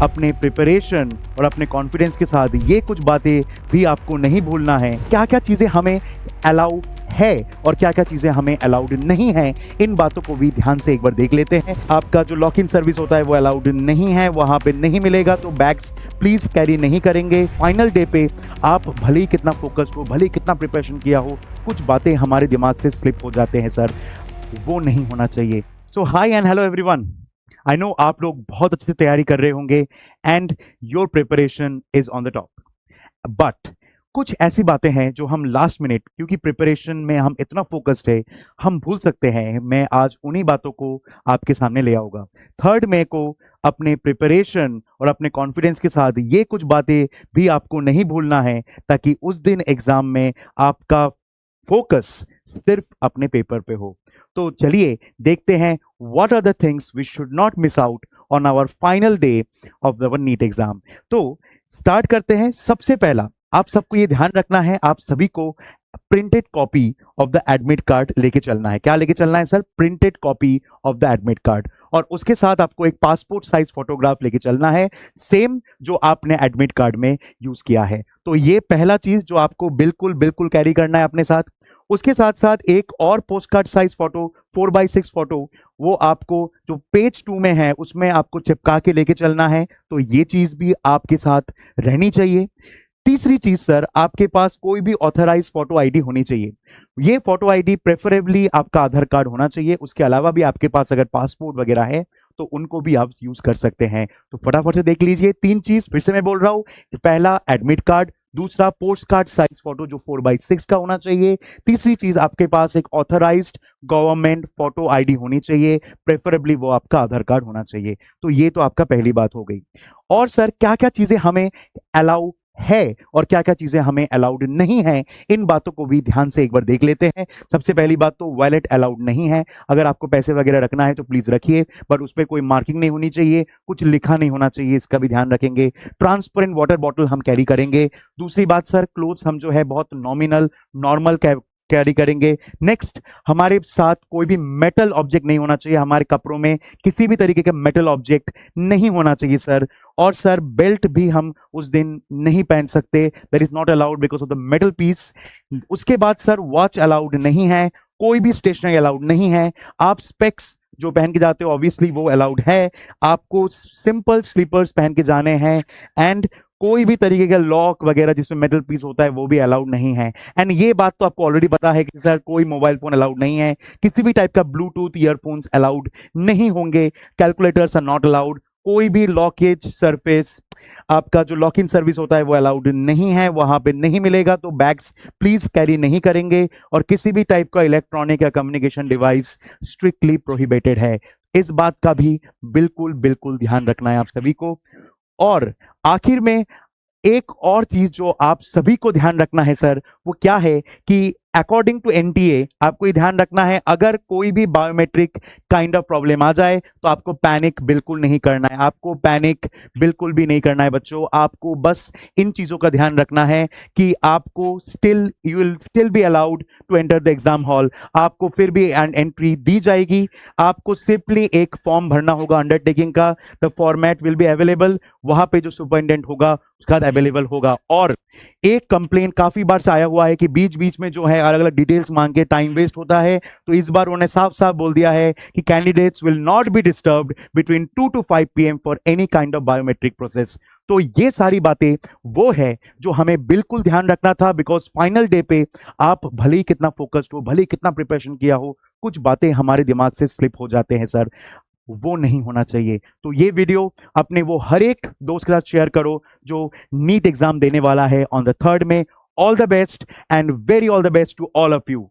अपने प्रिपरेशन और अपने कॉन्फिडेंस के साथ ये कुछ बातें भी आपको नहीं भूलना है। क्या क्या चीज़ें हमें अलाउ है और क्या क्या चीज़ें हमें अलाउड नहीं है, इन बातों को भी ध्यान से एक बार देख लेते हैं। आपका जो लॉक इन सर्विस होता है वो अलाउड नहीं है, वहाँ पे नहीं मिलेगा, तो बैग्स प्लीज़ कैरी नहीं करेंगे। फाइनल डे पे आप भले ही कितना फोकस्ड हो, भले ही कितना प्रिपरेशन किया हो, कुछ बातें हमारे दिमाग से स्लिप हो जाते हैं सर, वो नहीं होना चाहिए। So hi and hello everyone, I know आप लोग बहुत अच्छे से तैयारी कर रहे होंगे and your preparation is on the top, but कुछ ऐसी बातें हैं जो हम लास्ट मिनट, क्योंकि प्रिपरेशन में हम इतना फोकस्ड है, हम भूल सकते हैं। मैं आज उन्हीं बातों को आपके सामने ले आऊंगा। 3 मई को अपने प्रिपरेशन और अपने कॉन्फिडेंस के साथ ये कुछ बातें भी आपको नहीं भूलना है, ताकि उस दिन एग्जाम में आपका फोकस सिर्फ अपने पेपर पे हो। तो चलिए देखते हैं what are the things we should not miss out on our final day of our NEET exam. तो स्टार्ट करते हैं। सबसे पहला आप सबको ये ध्यान रखना है, आप सभी को printed copy of the admit card लेके चलना है। क्या लेके चलना है sir? Printed copy of the admit card, और उसके साथ आपको एक पासपोर्ट साइज फोटोग्राफ लेके चलना है, सेम जो आपने एडमिट कार्ड में यूज किया है। तो ये पहला चीज जो आपको बिल्कुल बिल्कुल कैरी करना है अपने साथ। उसके साथ साथ एक और post card size photo 4x6 photo, वो आपको जो पेज 2 में है उसमें आपको चिपका के लेके चलना है, तो ये चीज भी आपके साथ रहनी चाहिए। तीसरी चीज सर, आपके पास कोई भी ऑथराइज फोटो आईडी होनी चाहिए। ये फोटो आईडी प्रेफरेबली आपका आधार कार्ड होना चाहिए। उसके अलावा भी आपके पास अगर पासपोर्ट वगैरह है तो उनको भी आप यूज कर सकते हैं। तो फटाफट से देख लीजिए। 3 चीज फिर से मैं बोल रहा हूं, पहला एडमिट कार्ड, दूसरा पोस्ट कार्ड साइज फोटो जो 4x6 का होना चाहिए, तीसरी चीज आपके पास एक ऑथराइज्ड गवर्नमेंट फोटो आईडी होनी चाहिए, प्रेफरेबली वो आपका आधार कार्ड होना चाहिए। तो ये तो आपका पहली बात हो गई। और सर क्या क्या चीजें हमें अलाउ है और क्या क्या चीजें हमें अलाउड नहीं है, इन बातों को भी ध्यान से एक बार देख लेते हैं। सबसे पहली बात तो वॉलेट अलाउड नहीं है। अगर आपको पैसे वगैरह रखना है तो प्लीज रखिए, बट उस पर कोई मार्किंग नहीं होनी चाहिए, कुछ लिखा नहीं होना चाहिए, इसका भी ध्यान रखेंगे। ट्रांसपेरेंट वाटर बॉटल हम कैरी करेंगे। दूसरी बात सर, क्लोथ्स हम जो है बहुत नॉमिनल नॉर्मल कैरी करेंगे। नेक्स्ट, हमारे साथ कोई भी मेटल ऑब्जेक्ट नहीं होना चाहिए, हमारे कपड़ों में किसी भी तरीके का मेटल ऑब्जेक्ट नहीं होना चाहिए सर। और सर बेल्ट भी हम उस दिन नहीं पहन सकते, that is not allowed because of the metal piece. उसके बाद सर वॉच अलाउड नहीं है, कोई भी स्टेशनरी अलाउड नहीं है। आप स्पेक्स जो पहन के जाते हो ऑब्वियसली वो अलाउड है, आपको सिंपल स्लीपर्स पहन के जाने हैं, एंड कोई भी तरीके का लॉक वगैरह जिसमें मेटल पीस होता है वो भी अलाउड नहीं है। एंड ये बात तो आपको ऑलरेडी पता है कि सर कोई मोबाइल फोन अलाउड नहीं है, किसी भी टाइप का ब्लूटूथ ईयरफोन्स अलाउड नहीं होंगे, कैलकुलेटर्स आर नॉट अलाउड, कोई भी लॉकेज सरफेस, आपका जो लॉक इन सर्विस होता है वो अलाउड नहीं है, वहां पे नहीं मिलेगा, तो बैग्स प्लीज कैरी नहीं करेंगे, और किसी भी टाइप का इलेक्ट्रॉनिक या कम्युनिकेशन डिवाइस स्ट्रिक्टली प्रोहिबिटेड है। इस बात का भी बिल्कुल बिल्कुल ध्यान रखना है आप सभी को। और आखिर में एक और चीज जो आप सभी को ध्यान रखना है सर, वो क्या है कि अकॉर्डिंग टू एनटीए आपको ये ध्यान रखना है, अगर कोई भी बायोमेट्रिक काइंड ऑफ प्रॉब्लम आ जाए तो आपको पैनिक बिल्कुल नहीं करना है, आपको पैनिक बिल्कुल भी नहीं करना है बच्चों। आपको बस इन चीजों का ध्यान रखना है कि आपको you will still be allowed to enter the exam hall, आपको फिर भी एंट्री दी जाएगी। आपको सिंपली एक फॉर्म भरना होगा अंडरटेकिंग का, the format will be available, वहां पे जो सुपरिटेंडेंट होगा उसका अवेलेबल होगा। और एक कंप्लेन काफी बार से आया हुआ है कि बीच बीच में जो है अलग अलग डिटेल्स मांग के टाइम वेस्ट होता है, तो इस बार उन्होंने साफ साफ बोल दिया है कि candidates will not be disturbed between 2 to 5 PM for any kind of biometric process. तो ये सारी बातें वो है जो हमें बिल्कुल ध्यान रखना था, बिकॉज फाइनल डे पे आप भले ही कितना फोकस्ड हो, भले ही कितना प्रिपरेशन किया हो, कुछ बातें हमारे दिमाग से स्लिप हो जाते हैं सर, वो नहीं होना चाहिए। तो ये वीडियो अपने वो हर एक दोस्त के साथ शेयर करो जो नीट एग्जाम देने वाला है ऑन द 3rd में। All the best and very all the best to all of you.